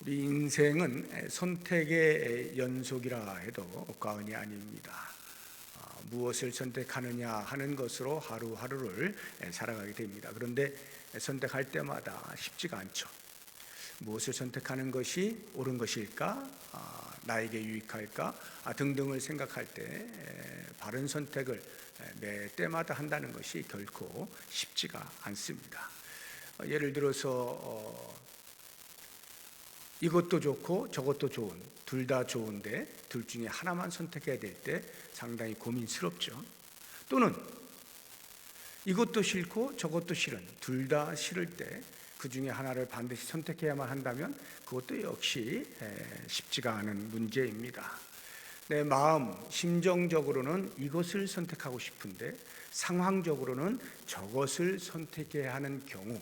우리 인생은 선택의 연속이라 해도 과언이 아닙니다. 무엇을 선택하느냐 하는 것으로 하루하루를 살아가게 됩니다. 그런데 선택할 때마다 쉽지가 않죠. 무엇을 선택하는 것이 옳은 것일까? 나에게 유익할까? 등등을 생각할 때 바른 선택을 매 때마다 한다는 것이 결코 쉽지가 않습니다. 예를 들어서 이것도 좋고 저것도 좋은, 둘 다 좋은데 둘 중에 하나만 선택해야 될 때 상당히 고민스럽죠. 또는 이것도 싫고 저것도 싫은, 둘 다 싫을 때 그 중에 하나를 반드시 선택해야만 한다면 그것도 역시 쉽지가 않은 문제입니다. 내 마음, 심정적으로는 이것을 선택하고 싶은데 상황적으로는 저것을 선택해야 하는 경우,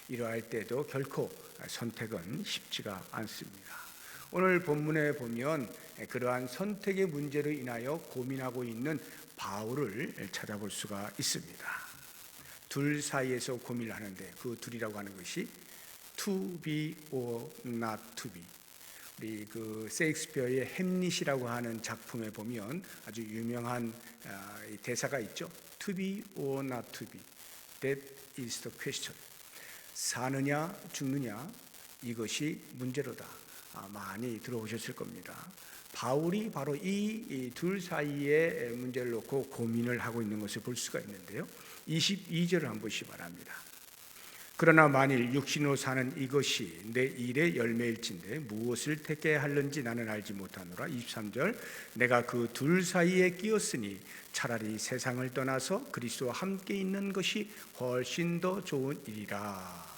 이러할 때도 결코 선택은 쉽지가 않습니다. 오늘 본문에 보면 그러한 선택의 문제로 인하여 고민하고 있는 바울을 찾아볼 수가 있습니다. 둘 사이에서 고민을 하는데 그 둘이라고 하는 것이 to be or not to be. 우리 그 셰익스피어의 햄릿이라고 하는 작품에 보면 아주 유명한 대사가 있죠. To be or not to be. That is the question. 사느냐 죽느냐 이것이 문제로다. 많이 들어보셨을 겁니다. 바울이 바로 이 둘 사이의 문제를 놓고 고민을 하고 있는 것을 볼 수가 있는데요. 22절을 한번 보시기 바랍니다. 그러나 만일 육신으로 사는 이것이 내 일의 열매일진데 무엇을 택해야 할는지 나는 알지 못하노라. 23절 내가 그 둘 사이에 끼었으니 차라리 세상을 떠나서 그리스도와 함께 있는 것이 훨씬 더 좋은 일이라.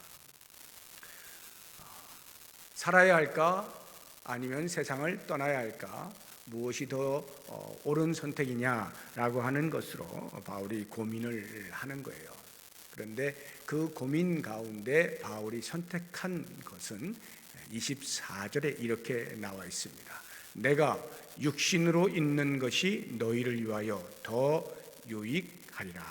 살아야 할까? 아니면 세상을 떠나야 할까? 무엇이 더 옳은 선택이냐라고 하는 것으로 바울이 고민을 하는 거예요. 그런데 그 고민 가운데 바울이 선택한 것은 24절에 이렇게 나와 있습니다. 내가 육신으로 있는 것이 너희를 위하여 더 유익하리라.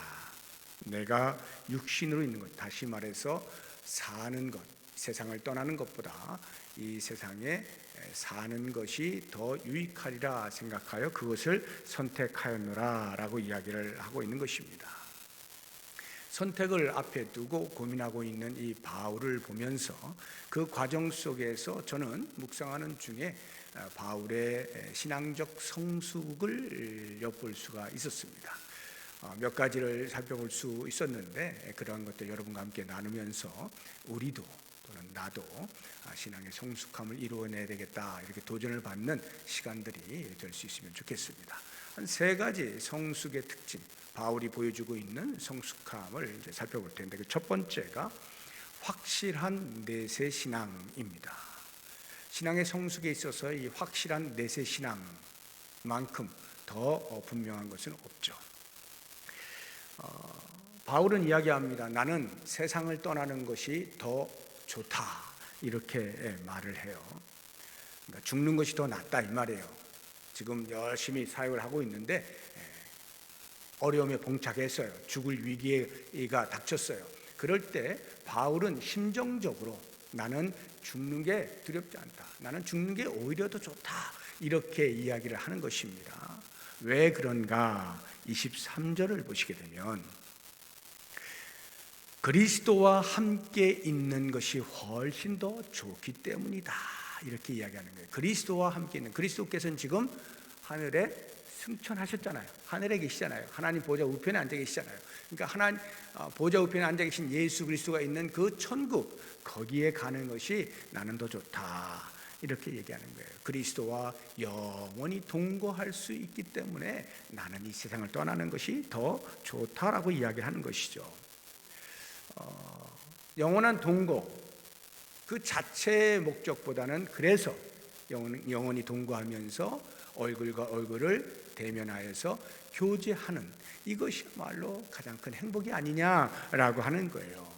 내가 육신으로 있는 것, 다시 말해서 사는 것, 세상을 떠나는 것보다 이 세상에 사는 것이 더 유익하리라 생각하여 그것을 선택하였노라 라고 이야기를 하고 있는 것입니다. 선택을 앞에 두고 고민하고 있는 이 바울을 보면서 그 과정 속에서 저는 묵상하는 중에 바울의 신앙적 성숙을 엿볼 수가 있었습니다. 몇 가지를 살펴볼 수 있었는데 그런 것들 여러분과 함께 나누면서 우리도 또는 나도 신앙의 성숙함을 이루어내야 되겠다, 이렇게 도전을 받는 시간들이 될 수 있으면 좋겠습니다. 한 세 가지 성숙의 특징, 바울이 보여주고 있는 성숙함을 이제 살펴볼 텐데 그 첫 번째가 확실한 내세 신앙입니다. 신앙의 성숙에 있어서 이 확실한 내세 신앙만큼 더 분명한 것은 없죠. 바울은 이야기합니다. 나는 세상을 떠나는 것이 더 좋다, 이렇게 말을 해요. 그러니까 죽는 것이 더 낫다 이 말이에요. 지금 열심히 사역을 하고 있는데 어려움에 봉착했어요. 죽을 위기가 닥쳤어요. 그럴 때 바울은 심정적으로 나는 죽는 게 두렵지 않다, 나는 죽는 게 오히려 더 좋다, 이렇게 이야기를 하는 것입니다. 왜 그런가? 23절을 보시게 되면 그리스도와 함께 있는 것이 훨씬 더 좋기 때문이다, 이렇게 이야기하는 거예요. 그리스도와 함께 있는, 그리스도께서는 지금 하늘에 승천하셨잖아요. 하늘에 계시잖아요. 하나님 보좌 우편에 앉아 계시잖아요. 그러니까 하나님 보좌 우편에 앉아 계신 예수 그리스도가 있는 그 천국, 거기에 가는 것이 나는 더 좋다, 이렇게 얘기하는 거예요. 그리스도와 영원히 동거할 수 있기 때문에 나는 이 세상을 떠나는 것이 더 좋다라고 이야기하는 것이죠. 영원한 동거 그 자체의 목적보다는 그래서 영원히 동거하면서 얼굴과 얼굴을 대면하여서 교제하는 이것이야말로 가장 큰 행복이 아니냐라고 하는 거예요.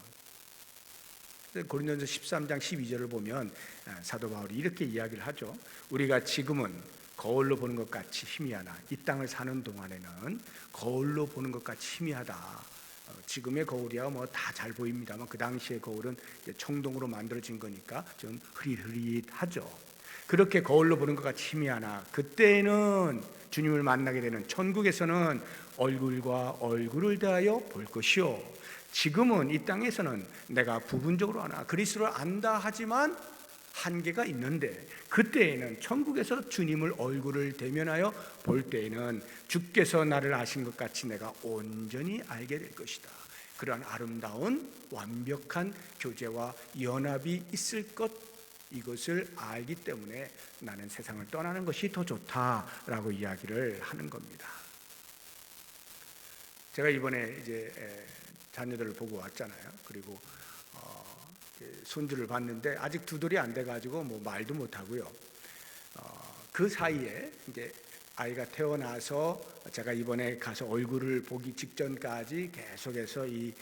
고린도전서 13장 12절을 보면 사도 바울이 이렇게 이야기를 하죠. 우리가 지금은 거울로 보는 것 같이 희미하나 이 땅을 사는 동안에는 거울로 보는 것 같이 희미하다. 지금의 거울이야 뭐 다 잘 보입니다만 그 당시의 거울은 이제 청동으로 만들어진 거니까 좀 흐릿흐릿하죠. 그렇게 거울로 보는 것 같이 희미하나 그때는 주님을 만나게 되는 천국에서는 얼굴과 얼굴을 대하여 볼 것이요, 지금은 이 땅에서는 내가 부분적으로 하나 그리스도를 안다 하지만 한계가 있는데, 그때에는 천국에서 주님을 얼굴을 대면하여 볼 때에는 주께서 나를 아신 것 같이 내가 온전히 알게 될 것이다. 그러한 아름다운 완벽한 교제와 연합이 있을 것, 이것을 알기 때문에 나는 세상을 떠나는 것이 더 좋다라고 이야기를 하는 겁니다. 제가 이번에 이제 자녀들을 보고 왔잖아요. 그리고 손주를 봤는데 아직 두 돌이 안 돼가지고 뭐 말도 못 하고요. 그 사이에 이제 아이가 태어나서 제가 이번에 가서 얼굴을 보기 직전까지 계속해서 이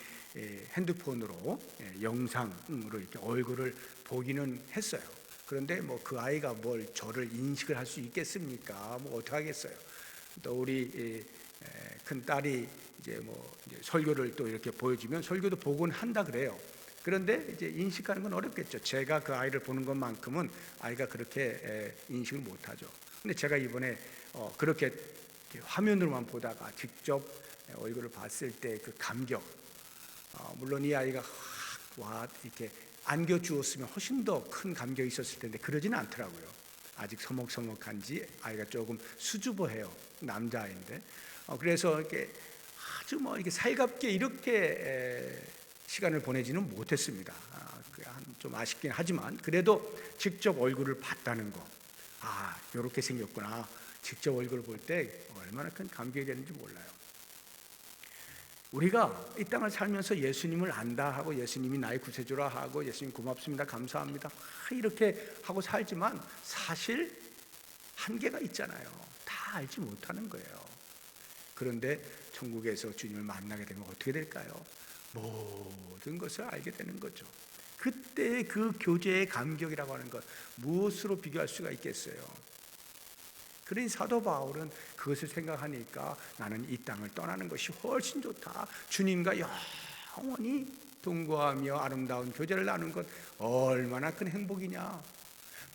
핸드폰으로 영상으로 이렇게 얼굴을 보기는 했어요. 그런데 뭐 그 아이가 뭘 저를 인식을 할 수 있겠습니까? 뭐 어떻게 하겠어요? 또 우리 큰 딸이 이제 뭐 설교를 또 이렇게 보여주면 설교도 보곤 한다 그래요. 그런데 이제 인식하는 건 어렵겠죠. 제가 그 아이를 보는 것만큼은 아이가 그렇게 인식을 못하죠. 근데 제가 이번에 그렇게 화면으로만 보다가 직접 얼굴을 봤을 때 그 감격, 물론 이 아이가 와 이렇게 안겨주었으면 훨씬 더 큰 감격이 있었을 텐데 그러지는 않더라고요. 아직 서먹서먹한지 아이가 조금 수줍어해요. 남자아이인데. 그래서 이렇게 아주 뭐 이렇게 살갑게 이렇게 시간을 보내지는 못했습니다. 좀 아쉽긴 하지만 그래도 직접 얼굴을 봤다는 거, 이렇게 생겼구나. 직접 얼굴을 볼 때 얼마나 큰 감격이 되는지 몰라요. 우리가 이 땅을 살면서 예수님을 안다 하고 예수님이 나의 구세주라 하고 예수님 고맙습니다, 감사합니다 이렇게 하고 살지만 사실 한계가 있잖아요. 다 알지 못하는 거예요. 그런데 천국에서 주님을 만나게 되면 어떻게 될까요? 모든 것을 알게 되는 거죠. 그때의 그 교제의 감격이라고 하는 것, 무엇으로 비교할 수가 있겠어요? 그러니 사도 바울은 그것을 생각하니까 나는 이 땅을 떠나는 것이 훨씬 좋다. 주님과 영원히 동거하며 아름다운 교제를 나누는 것 얼마나 큰 행복이냐.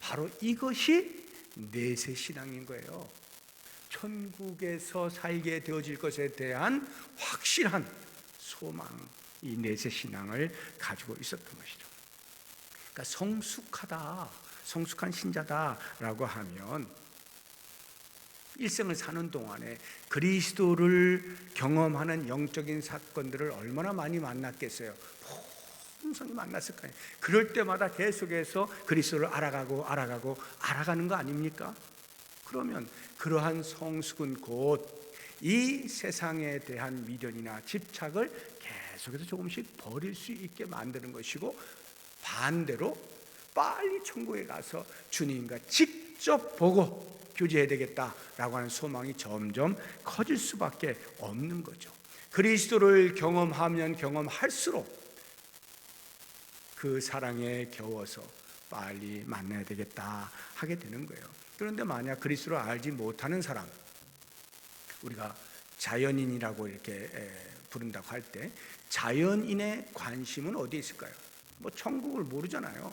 바로 이것이 내세 신앙인 거예요. 천국에서 살게 되어질 것에 대한 확실한 소망, 이 내세 신앙을 가지고 있었던 것이죠. 그러니까 성숙하다, 성숙한 신자다라고 하면 일생을 사는 동안에 그리스도를 경험하는 영적인 사건들을 얼마나 많이 만났겠어요. 풍성히 만났을 거예요. 그럴 때마다 계속해서 그리스도를 알아가는 거 아닙니까? 그러면 그러한 성숙은 곧 이 세상에 대한 미련이나 집착을 계속해서 조금씩 버릴 수 있게 만드는 것이고, 반대로 빨리 천국에 가서 주님과 직접 보고 교제해야 되겠다라고 하는 소망이 점점 커질 수밖에 없는 거죠. 그리스도를 경험하면 경험할수록 그 사랑에 겨워서 빨리 만나야 되겠다 하게 되는 거예요. 그런데 만약 그리스도를 알지 못하는 사람, 우리가 자연인이라고 이렇게 부른다고 할 때 자연인의 관심은 어디에 있을까요? 뭐 천국을 모르잖아요.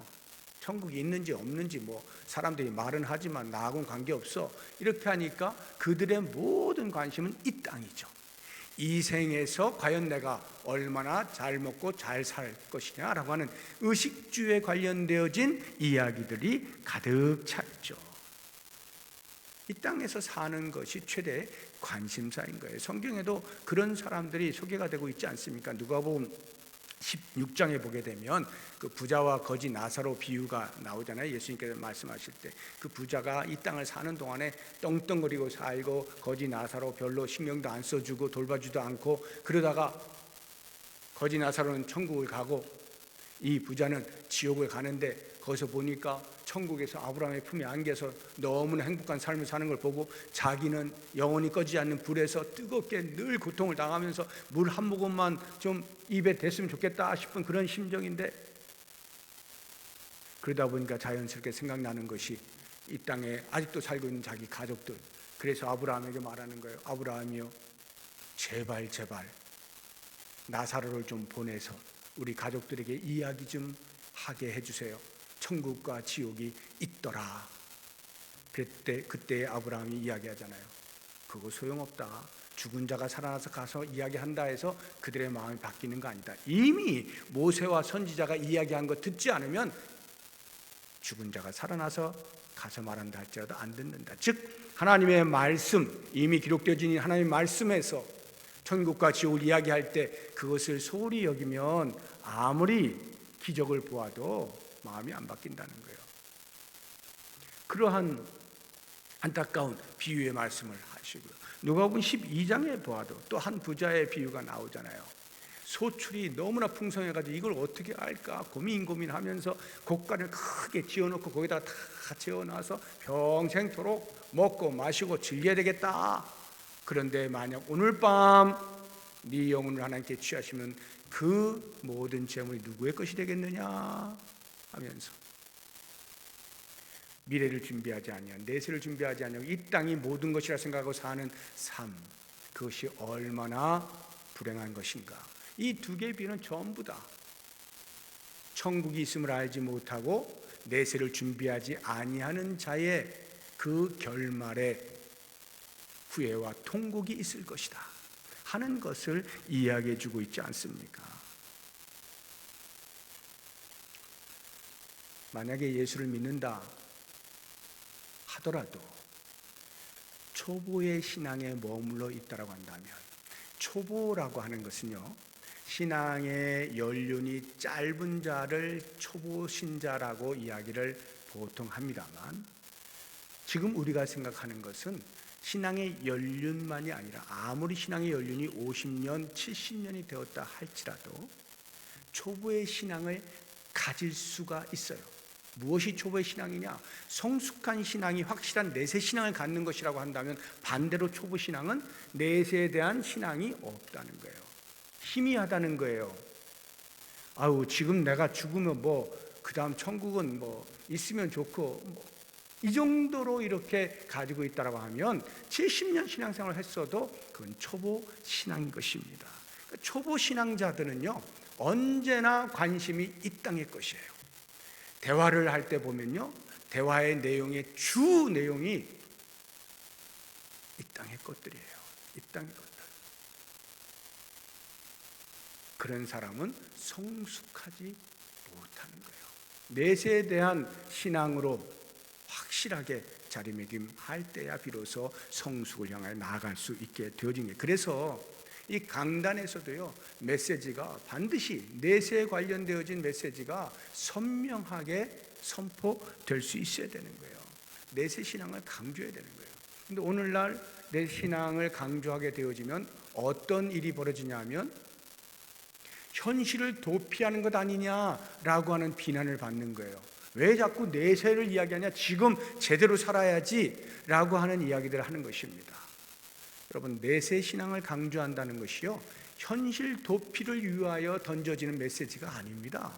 천국이 있는지 없는지 뭐 사람들이 말은 하지만 나하고는 관계없어 이렇게 하니까 그들의 모든 관심은 이 땅이죠. 이 생에서 과연 내가 얼마나 잘 먹고 잘 살 것이냐라고 하는 의식주에 관련되어진 이야기들이 가득 차 있죠. 이 땅에서 사는 것이 최대 관심사인 거예요. 성경에도 그런 사람들이 소개가 되고 있지 않습니까? 누가복음 16장에 보게 되면 그 부자와 거지 나사로 비유가 나오잖아요. 예수님께서 말씀하실 때 그 부자가 이 땅을 사는 동안에 떵떵거리고 살고 거지 나사로 별로 신경도 안 써주고 돌봐주도 않고 그러다가 거지 나사로는 천국을 가고 이 부자는 지옥을 가는데 거기서 보니까 천국에서 아브라함의 품에 안겨서 너무나 행복한 삶을 사는 걸 보고 자기는 영원히 꺼지지 않는 불에서 뜨겁게 늘 고통을 당하면서 물 한 모금만 좀 입에 댔으면 좋겠다 싶은 그런 심정인데, 그러다 보니까 자연스럽게 생각나는 것이 이 땅에 아직도 살고 있는 자기 가족들. 그래서 아브라함에게 말하는 거예요. 아브라함이요, 제발 나사로를 좀 보내서 우리 가족들에게 이야기 좀 하게 해주세요. 천국과 지옥이 있더라. 그때 아브라함이 이야기하잖아요. 그거 소용없다. 죽은 자가 살아나서 가서 이야기한다 해서 그들의 마음이 바뀌는 거 아니다. 이미 모세와 선지자가 이야기한 거 듣지 않으면 죽은 자가 살아나서 가서 말한다 할지라도 안 듣는다. 즉 하나님의 말씀, 이미 기록되어진 하나님의 말씀에서 천국과 지옥을 이야기할 때 그것을 소홀히 여기면 아무리 기적을 보아도 마음이 안 바뀐다는 거예요. 그러한 안타까운 비유의 말씀을 하시고요. 누가복음 12장에 보아도 또 한 부자의 비유가 나오잖아요. 소출이 너무나 풍성해가지고 이걸 어떻게 할까 고민하면서 곡간을 크게 지어놓고 거기다가 다 재워놔서 평생토록 먹고 마시고 즐겨야 되겠다. 그런데 만약 오늘 밤 네 영혼을 하나님께 취하시면 그 모든 재물이 누구의 것이 되겠느냐 하면서 미래를 준비하지 아니하고 내세를 준비하지 아니하고 이 땅이 모든 것이라 생각하고 사는 삶, 그것이 얼마나 불행한 것인가. 이 두 개의 비유는 전부 다 천국이 있음을 알지 못하고 내세를 준비하지 아니하는 자의 그 결말에 후회와 통곡이 있을 것이다 하는 것을 이야기해 주고 있지 않습니까? 만약에 예수를 믿는다 하더라도 초보의 신앙에 머물러 있다라고 한다면, 초보라고 하는 것은요, 신앙의 연륜이 짧은 자를 초보 신자라고 이야기를 보통 합니다만, 지금 우리가 생각하는 것은 신앙의 연륜만이 아니라 아무리 신앙의 연륜이 50년, 70년이 되었다 할지라도 초보의 신앙을 가질 수가 있어요. 무엇이 초보의 신앙이냐? 성숙한 신앙이 확실한 내세 신앙을 갖는 것이라고 한다면, 반대로 초보 신앙은 내세에 대한 신앙이 없다는 거예요. 희미하다는 거예요. 아우, 지금 내가 죽으면 그 다음 천국은 있으면 좋고 이 정도로 이렇게 가지고 있다라고 하면 70년 신앙생활을 했어도 그건 초보 신앙인 것입니다. 그러니까 초보 신앙자들은요, 언제나 관심이 이 땅의 것이에요. 대화를 할 때 보면요, 대화의 내용의 주 내용이 이 땅의 것들이에요. 이 땅의 것들. 그런 사람은 성숙하지 못하는 거예요. 내세에 대한 신앙으로 확실하게 자리매김할 때야 비로소 성숙을 향해 나아갈 수 있게 되어진 거예요. 그래서 이 강단에서도요, 메시지가 반드시 내세에 관련되어진 메시지가 선명하게 선포될 수 있어야 되는 거예요. 내세 신앙을 강조해야 되는 거예요. 근데 오늘날 내 신앙을 강조하게 되어지면 어떤 일이 벌어지냐면, 현실을 도피하는 것 아니냐라고 하는 비난을 받는 거예요. 왜 자꾸 내세를 이야기하냐, 지금 제대로 살아야지 라고 하는 이야기들을 하는 것입니다. 여러분, 내세 신앙을 강조한다는 것이요, 현실 도피를 위하여 던져지는 메시지가 아닙니다.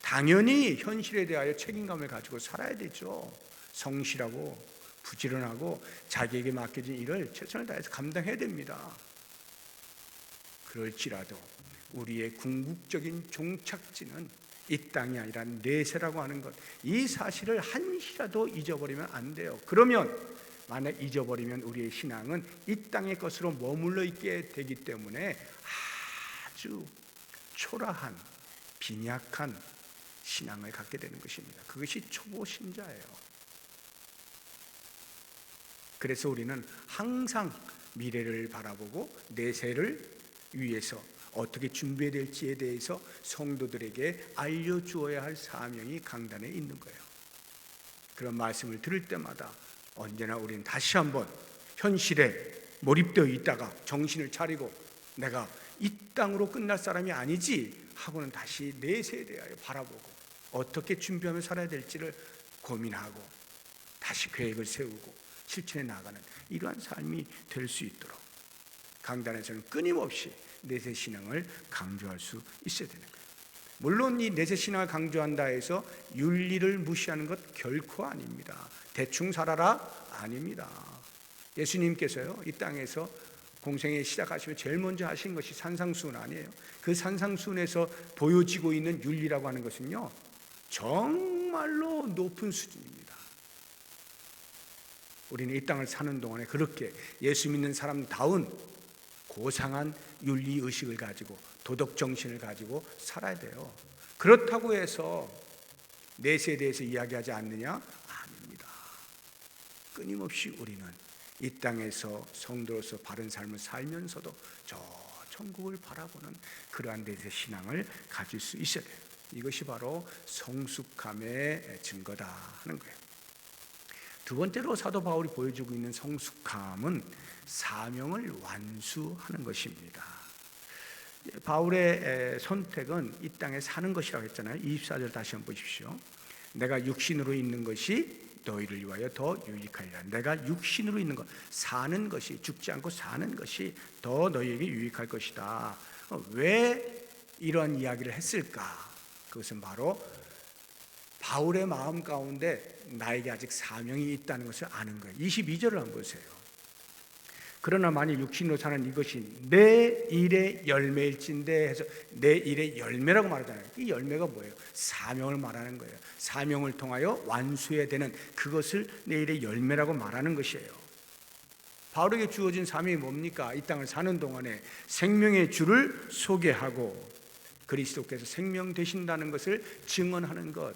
당연히 현실에 대하여 책임감을 가지고 살아야 되죠. 성실하고 부지런하고 자기에게 맡겨진 일을 최선을 다해서 감당해야 됩니다. 그럴지라도 우리의 궁극적인 종착지는 이 땅이 아니라 내세라고 하는 것, 이 사실을 한시라도 잊어버리면 안 돼요. 그러면 만약 잊어버리면 우리의 신앙은 이 땅의 것으로 머물러 있게 되기 때문에 아주 초라한 빈약한 신앙을 갖게 되는 것입니다. 그것이 초보 신자예요. 그래서 우리는 항상 미래를 바라보고 내세를 위해서 어떻게 준비해야 될지에 대해서 성도들에게 알려주어야 할 사명이 강단에 있는 거예요. 그런 말씀을 들을 때마다 언제나 우리는 다시 한번 현실에 몰입되어 있다가 정신을 차리고 내가 이 땅으로 끝날 사람이 아니지 하고는 다시 내세에 대하여 바라보고 어떻게 준비하며 살아야 될지를 고민하고 다시 계획을 세우고 실천해 나가는 이러한 삶이 될 수 있도록 강단에서는 끊임없이 내세 신앙을 강조할 수 있어야 되는 거예요. 물론 이 내세 신앙을 강조한다 해서 윤리를 무시하는 것 결코 아닙니다. 대충 살아라? 아닙니다. 예수님께서요, 이 땅에서 공생에 시작하시면 제일 먼저 하신 것이 산상수훈 아니에요? 그 산상수훈에서 보여지고 있는 윤리라고 하는 것은요, 정말로 높은 수준입니다. 우리는 이 땅을 사는 동안에 그렇게 예수 믿는 사람다운 고상한 윤리의식을 가지고 도덕정신을 가지고 살아야 돼요. 그렇다고 해서 내세에 대해서 이야기하지 않느냐? 아닙니다. 끊임없이 우리는 이 땅에서 성도로서 바른 삶을 살면서도 저 천국을 바라보는 그러한 데서 신앙을 가질 수 있어야 돼요. 이것이 바로 성숙함의 증거다 하는 거예요. 두 번째로 사도 바울이 보여주고 있는 성숙함은 사명을 완수하는 것입니다. 바울의 선택은 이 땅에 사는 것이라고 했잖아요. 24절 다시 한번 보십시오. 내가 육신으로 있는 것이 너희를 위하여 더 유익하리라. 내가 육신으로 있는 것, 사는 것이, 죽지 않고 사는 것이 더 너희에게 유익할 것이다. 왜 이러한 이야기를 했을까? 그것은 바로 바울의 마음 가운데 나에게 아직 사명이 있다는 것을 아는 거예요. 22절을 한번 보세요. 그러나 만일 육신으로 사는 이것이 내 일의 열매일진데 해서 내 일의 열매라고 말하잖아요. 이 열매가 뭐예요? 사명을 말하는 거예요. 사명을 통하여 완수해야 되는 그것을 내 일의 열매라고 말하는 것이에요. 바울에게 주어진 사명이 뭡니까? 이 땅을 사는 동안에 생명의 주를 소개하고 그리스도께서 생명 되신다는 것을 증언하는 것,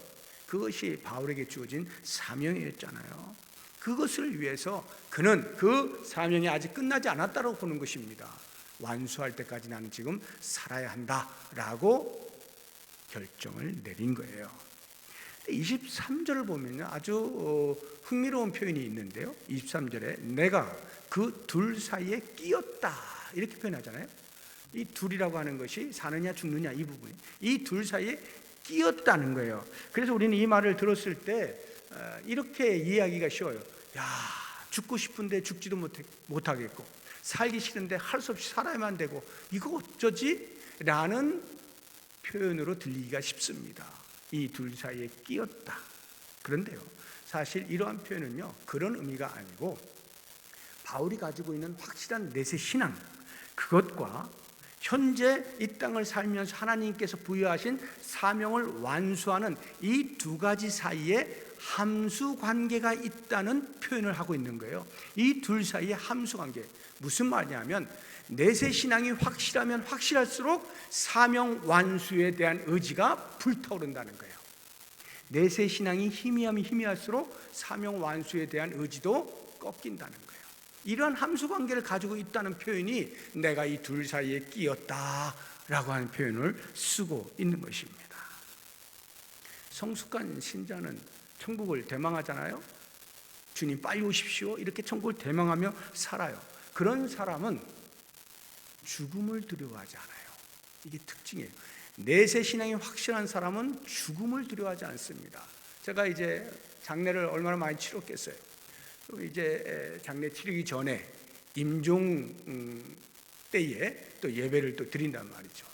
그것이 바울에게 주어진 사명이었잖아요. 그것을 위해서 그는 그 사명이 아직 끝나지 않았다고 보는 것입니다. 완수할 때까지 나는 지금 살아야 한다라고 결정을 내린 거예요. 23절을 보면 아주 흥미로운 표현이 있는데요. 23절에 내가 그 둘 사이에 끼었다 이렇게 표현하잖아요. 이 둘이라고 하는 것이 사느냐 죽느냐 이 부분이, 이 둘 사이에 끼었다는 거예요. 그래서 우리는 이 말을 들었을 때 이렇게 이해하기가 쉬워요. 야, 죽고 싶은데 죽지도 못하겠고 살기 싫은데 할 수 없이 살아야만 되고 이거 어쩌지? 라는 표현으로 들리기가 쉽습니다. 이 둘 사이에 끼었다. 그런데요, 사실 이러한 표현은요 그런 의미가 아니고 바울이 가지고 있는 확실한 내세 신앙, 그것과 현재 이 땅을 살면서 하나님께서 부여하신 사명을 완수하는 이 두 가지 사이에 함수 관계가 있다는 표현을 하고 있는 거예요. 이 둘 사이에 함수 관계, 무슨 말이냐면 내세 신앙이 확실하면 확실할수록 사명 완수에 대한 의지가 불타오른다는 거예요. 내세 신앙이 희미하면 희미할수록 사명 완수에 대한 의지도 꺾인다는 거예요. 이러한 함수 관계를 가지고 있다는 표현이 내가 이 둘 사이에 끼었다라고 하는 표현을 쓰고 있는 것입니다. 성숙한 신자는 천국을 대망하잖아요. 주님 빨리 오십시오 이렇게 천국을 대망하며 살아요. 그런 사람은 죽음을 두려워하지 않아요. 이게 특징이에요. 내세 신앙이 확실한 사람은 죽음을 두려워하지 않습니다. 제가 이제 장례를 얼마나 많이 치렀겠어요. 이제 장례 치르기 전에 임종 때에 또 예배를 또 드린단 말이죠.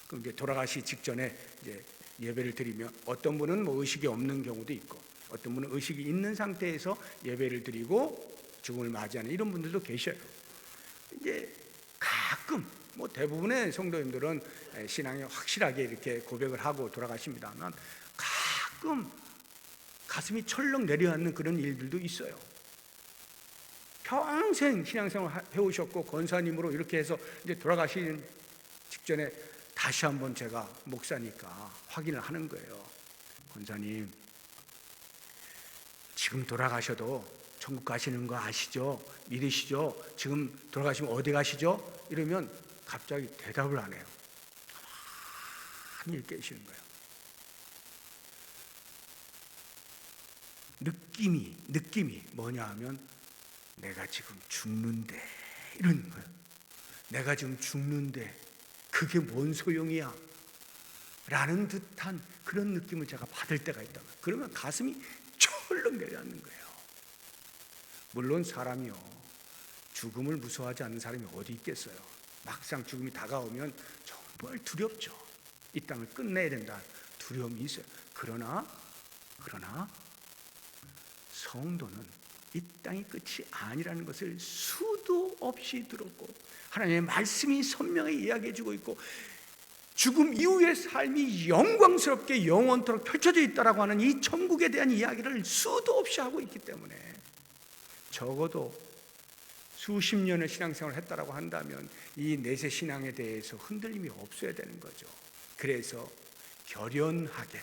그럼 이제 돌아가시 직전에 이제 예배를 드리면 어떤 분은 뭐 의식이 없는 경우도 있고 어떤 분은 의식이 있는 상태에서 예배를 드리고 죽음을 맞이하는 이런 분들도 계셔요. 이제 가끔 뭐 대부분의 성도님들은 신앙이 확실하게 이렇게 고백을 하고 돌아가십니다만 가끔 가슴이 철렁 내려앉는 그런 일들도 있어요. 평생 신앙생활 해오셨고 권사님으로 이렇게 해서 이제 돌아가시는 직전에 다시 한번 제가 목사니까 확인을 하는 거예요. 권사님, 지금 돌아가셔도 천국 가시는 거 아시죠? 믿으시죠? 지금 돌아가시면 어디 가시죠? 이러면 갑자기 대답을 안 해요. 가만히 계시는 거예요. 느낌이 뭐냐 하면 내가 지금 죽는데 이런 거예요. 내가 지금 죽는데 그게 뭔 소용이야? 라는 듯한 그런 느낌을 제가 받을 때가 있다. 그러면 가슴이 철렁 내려앉는 거예요. 물론 사람이요, 죽음을 무서워하지 않는 사람이 어디 있겠어요. 막상 죽음이 다가오면 정말 두렵죠. 이 땅을 끝내야 된다 두려움이 있어요. 그러나 성도는 이 땅이 끝이 아니라는 것을 수도 없이 들었고, 하나님의 말씀이 선명하게 이야기해주고 있고, 죽음 이후의 삶이 영광스럽게 영원토록 펼쳐져 있다라고 하는 이 천국에 대한 이야기를 수도 없이 하고 있기 때문에 적어도 수십 년의 신앙생활을 했다라고 한다면 이 내세 신앙에 대해서 흔들림이 없어야 되는 거죠. 그래서 결연하게,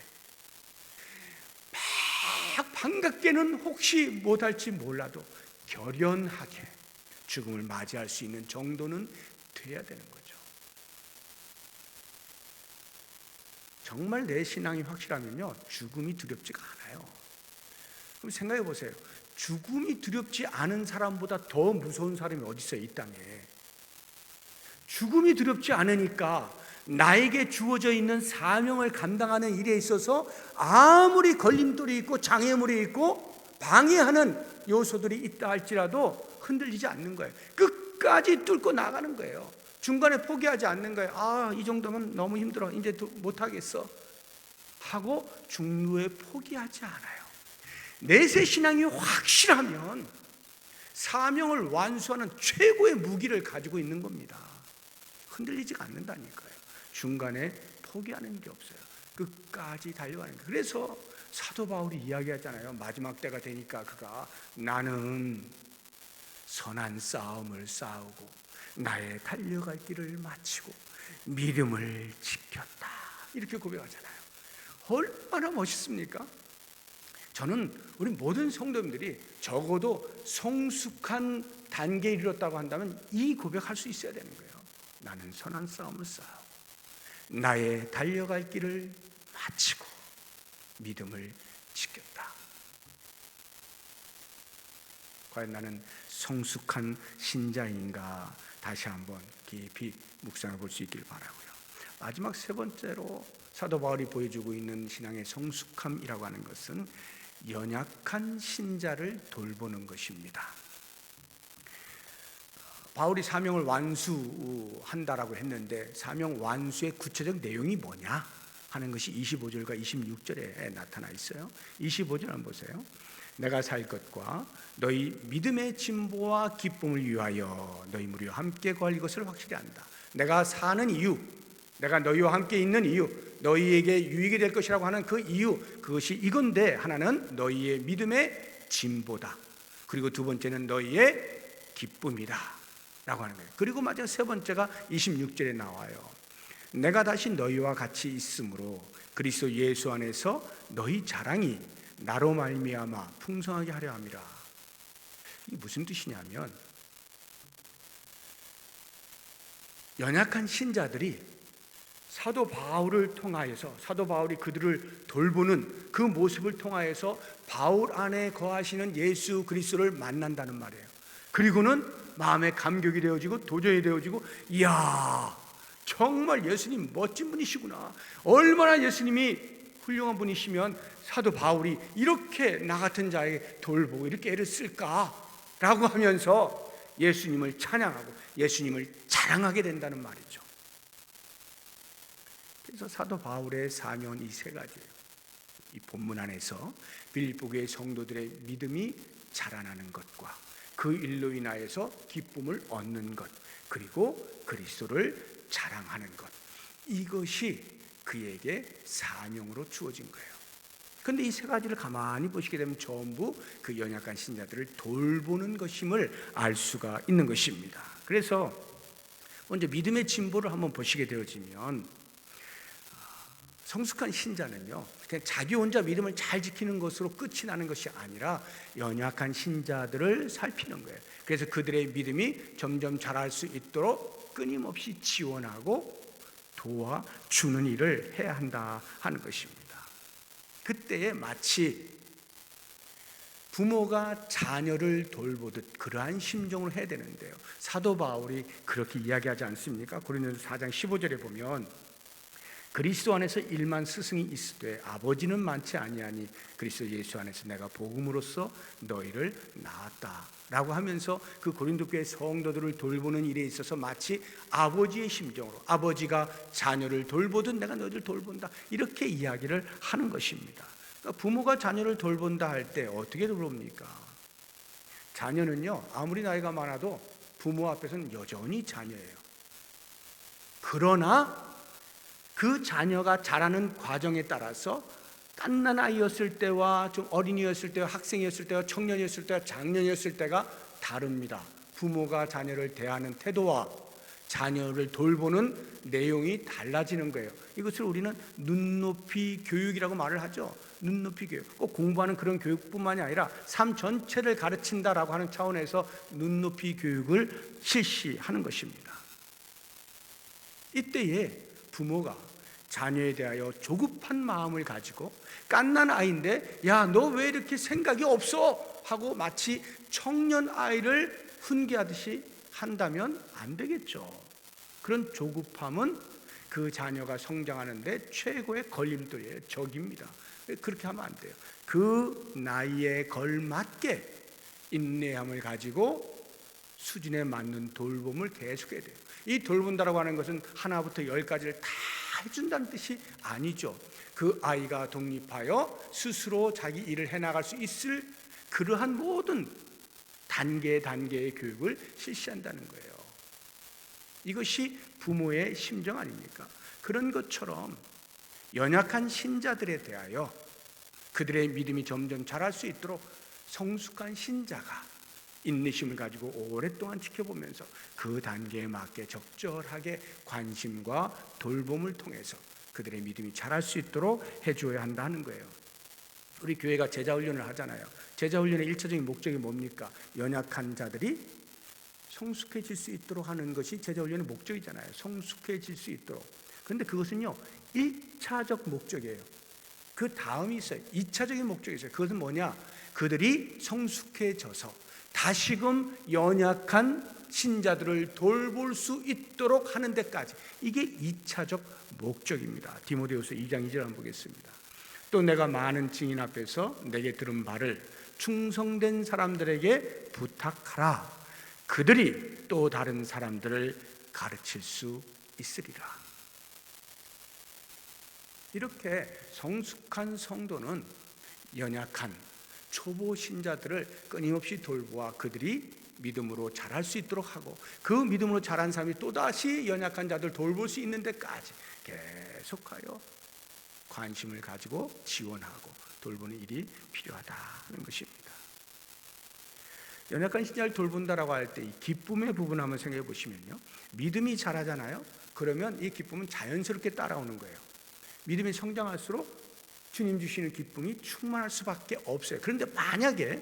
막 반갑게는 혹시 못할지 몰라도 결연하게 죽음을 맞이할 수 있는 정도는 돼야 되는 거죠. 정말 내 신앙이 확실하면요, 죽음이 두렵지가 않아요. 그럼 생각해 보세요. 죽음이 두렵지 않은 사람보다 더 무서운 사람이 어디 있어요, 이 땅에. 죽음이 두렵지 않으니까 나에게 주어져 있는 사명을 감당하는 일에 있어서 아무리 걸림돌이 있고 장애물이 있고 방해하는 요소들이 있다 할지라도 흔들리지 않는 거예요. 끝까지 뚫고 나가는 거예요. 중간에 포기하지 않는 거예요. 아, 이 정도면 너무 힘들어, 이제 못하겠어 하고 중도에 포기하지 않아요. 내세 신앙이 확실하면 사명을 완수하는 최고의 무기를 가지고 있는 겁니다. 흔들리지가 않는다니까요. 중간에 포기하는 일이 없어요. 끝까지 달려가는 거예요. 그래서 사도 바울이 이야기하잖아요. 마지막 때가 되니까 그가 나는 선한 싸움을 싸우고 나의 달려갈 길을 마치고 믿음을 지켰다, 이렇게 고백하잖아요. 얼마나 멋있습니까? 저는 우리 모든 성도님들이 적어도 성숙한 단계에 이르렀다고 한다면 이 고백할 수 있어야 되는 거예요. 나는 선한 싸움을 싸우고 나의 달려갈 길을 마치고 믿음을 지켰다. 과연 나는 성숙한 신자인가? 다시 한번 깊이 묵상해 볼 수 있길 바라고요. 마지막 세 번째로 사도 바울이 보여주고 있는 신앙의 성숙함이라고 하는 것은 연약한 신자를 돌보는 것입니다. 바울이 사명을 완수한다라고 했는데 사명 완수의 구체적 내용이 뭐냐 하는 것이 25절과 26절에 나타나 있어요. 25절 한번 보세요. 내가 살 것과 너희 믿음의 진보와 기쁨을 위하여 너희 무리와 함께 거할 이것을 확실히 안다. 내가 사는 이유, 내가 너희와 함께 있는 이유, 너희에게 유익이 될 것이라고 하는 그 이유, 그것이 이건데, 하나는 너희의 믿음의 진보다. 그리고 두 번째는 너희의 기쁨이다 라고 하는 거예요. 그리고 마지막 세 번째가 26절에 나와요. 내가 다시 너희와 같이 있으므로 그리스도 예수 안에서 너희 자랑이 나로 말미암아 풍성하게 하려 함이라. 이게 무슨 뜻이냐면, 연약한 신자들이 사도 바울을 통하여서, 사도 바울이 그들을 돌보는 그 모습을 통하여서 바울 안에 거하시는 예수 그리스도를 만난다는 말이에요. 그리고는 마음에 감격이 되어지고 도전이 되어지고, 이야, 정말 예수님 멋진 분이시구나, 얼마나 예수님이 훌륭한 분이시면 사도 바울이 이렇게 나 같은 자에게 돌보고 이렇게 애를 쓸까라고 하면서 예수님을 찬양하고 예수님을 자랑하게 된다는 말이죠. 그래서 사도 바울의 사명은 이 세 가지예요. 이 본문 안에서 빌립보교의 성도들의 믿음이 자라나는 것과 그 일로 인하여서 기쁨을 얻는 것, 그리고 그리스도를 자랑하는 것, 이것이 그에게 사명으로 주어진 거예요. 그런데 이 세 가지를 가만히 보시게 되면 전부 그 연약한 신자들을 돌보는 것임을 알 수가 있는 것입니다. 그래서 먼저 믿음의 진보를 한번 보시게 되어지면, 성숙한 신자는요, 그냥 자기 혼자 믿음을 잘 지키는 것으로 끝이 나는 것이 아니라 연약한 신자들을 살피는 거예요. 그래서 그들의 믿음이 점점 자랄 수 있도록 끊임없이 지원하고 도와주는 일을 해야 한다 하는 것입니다. 그때에 마치 부모가 자녀를 돌보듯 그러한 심정으로 해야 되는데요, 사도 바울이 그렇게 이야기하지 않습니까? 고린도서 4장 15절에 보면 그리스도 안에서 일만 스승이 있으되 아버지는 많지 아니하니 그리스도 예수 안에서 내가 복음으로써 너희를 낳았다 라고 하면서 그 고린도 교회 성도들을 돌보는 일에 있어서 마치 아버지의 심정으로, 아버지가 자녀를 돌보듯 내가 너희를 돌본다, 이렇게 이야기를 하는 것입니다. 그러니까 부모가 자녀를 돌본다 할 때 어떻게 돌봅니까? 자녀는요, 아무리 나이가 많아도 부모 앞에서는 여전히 자녀예요. 그러나 그 자녀가 자라는 과정에 따라서 갓난 아이였을 때와 좀 어린이였을 때와 학생이었을 때와 청년이었을 때와 장년이었을 때가 다릅니다. 부모가 자녀를 대하는 태도와 자녀를 돌보는 내용이 달라지는 거예요. 이것을 우리는 눈높이 교육이라고 말을 하죠. 눈높이 교육. 꼭 공부하는 그런 교육뿐만이 아니라 삶 전체를 가르친다라고 하는 차원에서 눈높이 교육을 실시하는 것입니다. 이때에 부모가 자녀에 대하여 조급한 마음을 가지고 갓난 아이인데 야, 너 왜 이렇게 생각이 없어? 하고 마치 청년 아이를 훈계하듯이 한다면 안 되겠죠. 그런 조급함은 그 자녀가 성장하는데 최고의 걸림돌이에요. 적입니다. 그렇게 하면 안 돼요. 그 나이에 걸맞게 인내함을 가지고 수준에 맞는 돌봄을 계속해야 돼요. 이 돌본다라고 하는 것은 하나부터 10까지를 다 해준다는 뜻이 아니죠. 그 아이가 독립하여 스스로 자기 일을 해나갈 수 있을 그러한 모든 단계의 교육을 실시한다는 거예요. 이것이 부모의 심정 아닙니까? 그런 것처럼 연약한 신자들에 대하여 그들의 믿음이 점점 자랄 수 있도록 성숙한 신자가 인내심을 가지고 오랫동안 지켜보면서 그 단계에 맞게 적절하게 관심과 돌봄을 통해서 그들의 믿음이 자랄 수 있도록 해주어야 한다 하는 거예요. 우리 교회가 제자훈련을 하잖아요. 제자훈련의 1차적인 목적이 뭡니까? 연약한 자들이 성숙해질 수 있도록 하는 것이 제자훈련의 목적이잖아요. 성숙해질 수 있도록. 그런데 그것은요 1차적 목적이에요. 그 다음이 있어요. 2차적인 목적이 있어요. 그것은 뭐냐? 그들이 성숙해져서 다시금 연약한 신자들을 돌볼 수 있도록 하는 데까지, 이게 2차적 목적입니다. 디모데후서 2장 2절 한번 보겠습니다. 또 내가 많은 증인 앞에서 내게 들은 바를 충성된 사람들에게 부탁하라. 그들이 또 다른 사람들을 가르칠 수 있으리라. 이렇게 성숙한 성도는 연약한 초보 신자들을 끊임없이 돌보아 그들이 믿음으로 자랄 수 있도록 하고, 그 믿음으로 자란 사람이 또다시 연약한 자들 돌볼 수 있는 데까지 계속하여 관심을 가지고 지원하고 돌보는 일이 필요하다는 것입니다. 연약한 신자를 돌본다라고 할 때 이 기쁨의 부분 한번 생각해 보시면요, 믿음이 자라잖아요. 그러면 이 기쁨은 자연스럽게 따라오는 거예요. 믿음이 성장할수록 주님 주시는 기쁨이 충만할 수밖에 없어요. 그런데 만약에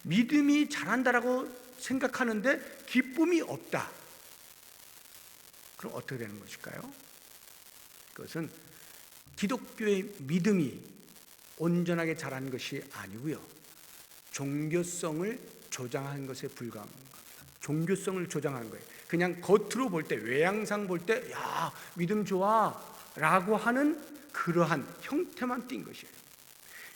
믿음이 자란다라고 생각하는데 기쁨이 없다, 그럼 어떻게 되는 것일까요? 그것은 기독교의 믿음이 온전하게 자란 것이 아니고요, 종교성을 조장한 것에 불과한 겁니다. 종교성을 조장한 거예요. 그냥 겉으로 볼 때, 외양상 볼 때 야, 믿음 좋아 라고 하는 그러한 형태만 띈 것이에요.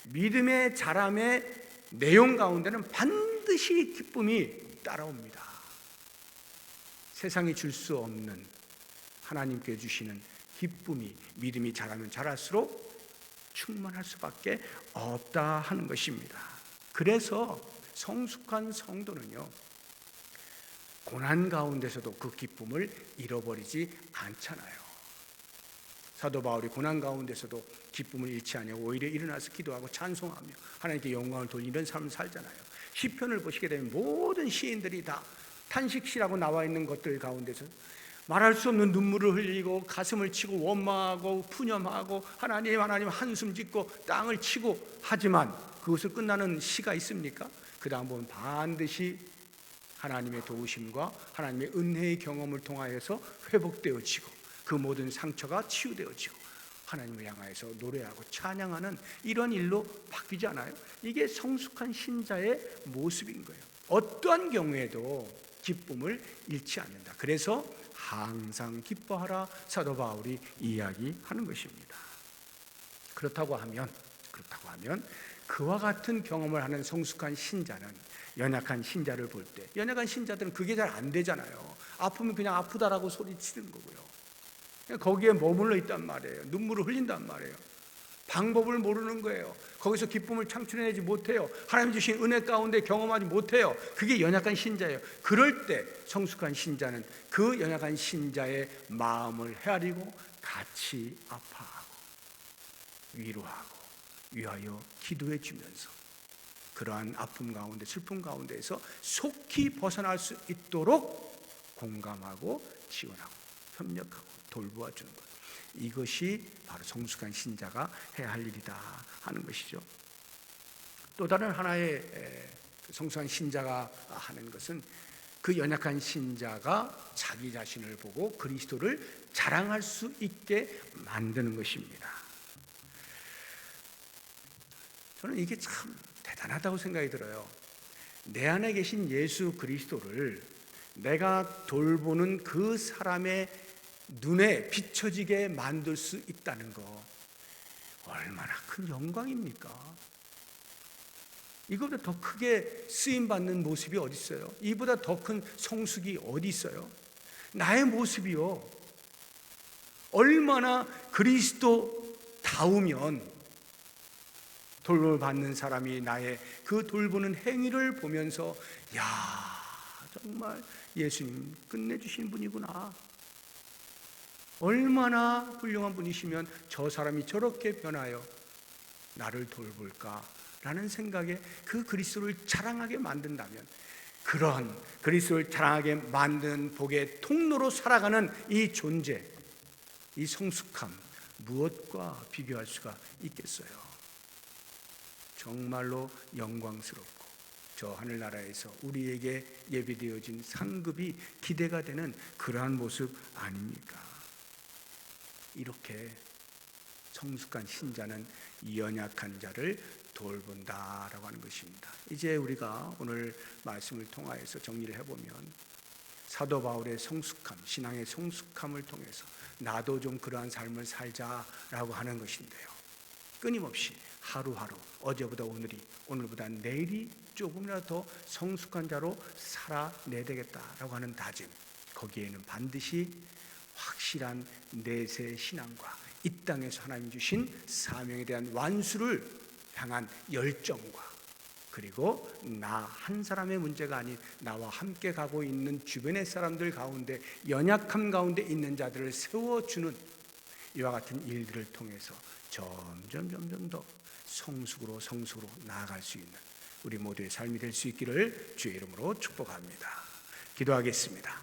믿음의 자람의 내용 가운데는 반드시 기쁨이 따라옵니다. 세상이 줄 수 없는 하나님께 주시는 기쁨이 믿음이 자라면 자랄수록 충만할 수밖에 없다 하는 것입니다. 그래서 성숙한 성도는요, 고난 가운데서도 그 기쁨을 잃어버리지 않잖아요. 사도 바울이 고난 가운데서도 기쁨을 잃지 아니하고 오히려 일어나서 기도하고 찬송하며 하나님께 영광을 돌리는 삶을 살잖아요. 시편을 보시게 되면 모든 시인들이 다 탄식시라고 나와 있는 것들 가운데서 말할 수 없는 눈물을 흘리고 가슴을 치고 원망하고 푸념하고 하나님 한숨 짓고 땅을 치고 하지만 그것을 끝나는 시가 있습니까? 그 다음 보면 반드시 하나님의 도우심과 하나님의 은혜의 경험을 통하여서 회복되어지고 그 모든 상처가 치유되어지고 하나님을 향하여서 노래하고 찬양하는 이런 일로 바뀌지 않아요? 이게 성숙한 신자의 모습인 거예요. 어떠한 경우에도 기쁨을 잃지 않는다. 그래서 항상 기뻐하라 사도 바울이 이야기하는 것입니다. 그렇다고 하면 그와 같은 경험을 하는 성숙한 신자는 연약한 신자를 볼 때, 연약한 신자들은 그게 잘 안 되잖아요. 아프면 그냥 아프다라고 소리치는 거고요, 거기에 머물러 있단 말이에요. 눈물을 흘린단 말이에요. 방법을 모르는 거예요. 거기서 기쁨을 창출해내지 못해요. 하나님 주신 은혜 가운데 경험하지 못해요. 그게 연약한 신자예요. 그럴 때 성숙한 신자는 그 연약한 신자의 마음을 헤아리고 같이 아파하고 위로하고 위하여 기도해 주면서 그러한 아픔 가운데 슬픔 가운데에서 속히 벗어날 수 있도록 공감하고 지원하고 협력하고 돌보아 주는 것, 이것이 바로 성숙한 신자가 해야 할 일이다 하는 것이죠. 또 다른 하나의 성숙한 신자가 하는 것은 그 연약한 신자가 자기 자신을 보고 그리스도를 자랑할 수 있게 만드는 것입니다. 저는 이게 참 대단하다고 생각이 들어요. 내 안에 계신 예수 그리스도를 내가 돌보는 그 사람의 눈에 비춰지게 만들 수 있다는 거, 얼마나 큰 영광입니까? 이거보다 더 크게 쓰임받는 모습이 어디 있어요? 이보다 더 큰 성숙이 어디 있어요? 나의 모습이요, 얼마나 그리스도다우면 돌봄을 받는 사람이 나의 그 돌보는 행위를 보면서 야, 정말 예수님 끝내주신 분이구나, 얼마나 훌륭한 분이시면 저 사람이 저렇게 변하여 나를 돌볼까라는 생각에 그 그리스도를 자랑하게 만든다면, 그런 그리스도를 자랑하게 만든 복의 통로로 살아가는 이 존재, 이 성숙함, 무엇과 비교할 수가 있겠어요? 정말로 영광스럽고 저 하늘나라에서 우리에게 예비되어진 상급이 기대가 되는 그러한 모습 아닙니까? 이렇게 성숙한 신자는 연약한 자를 돌본다라고 하는 것입니다. 이제 우리가 오늘 말씀을 통하여서 정리를 해보면 사도 바울의 성숙함, 신앙의 성숙함을 통해서 나도 좀 그러한 삶을 살자라고 하는 것인데요, 끊임없이 하루하루 어제보다 오늘이, 오늘보다 내일이 조금이라도 더 성숙한 자로 살아내야 되겠다라고 하는 다짐, 거기에는 반드시 확실한 내세 신앙과 이 땅에서 하나님 주신 사명에 대한 완수를 향한 열정과, 그리고 나 한 사람의 문제가 아닌 나와 함께 가고 있는 주변의 사람들 가운데 연약함 가운데 있는 자들을 세워주는 이와 같은 일들을 통해서 점점 더 성숙으로 나아갈 수 있는 우리 모두의 삶이 될 수 있기를 주의 이름으로 축복합니다. 기도하겠습니다.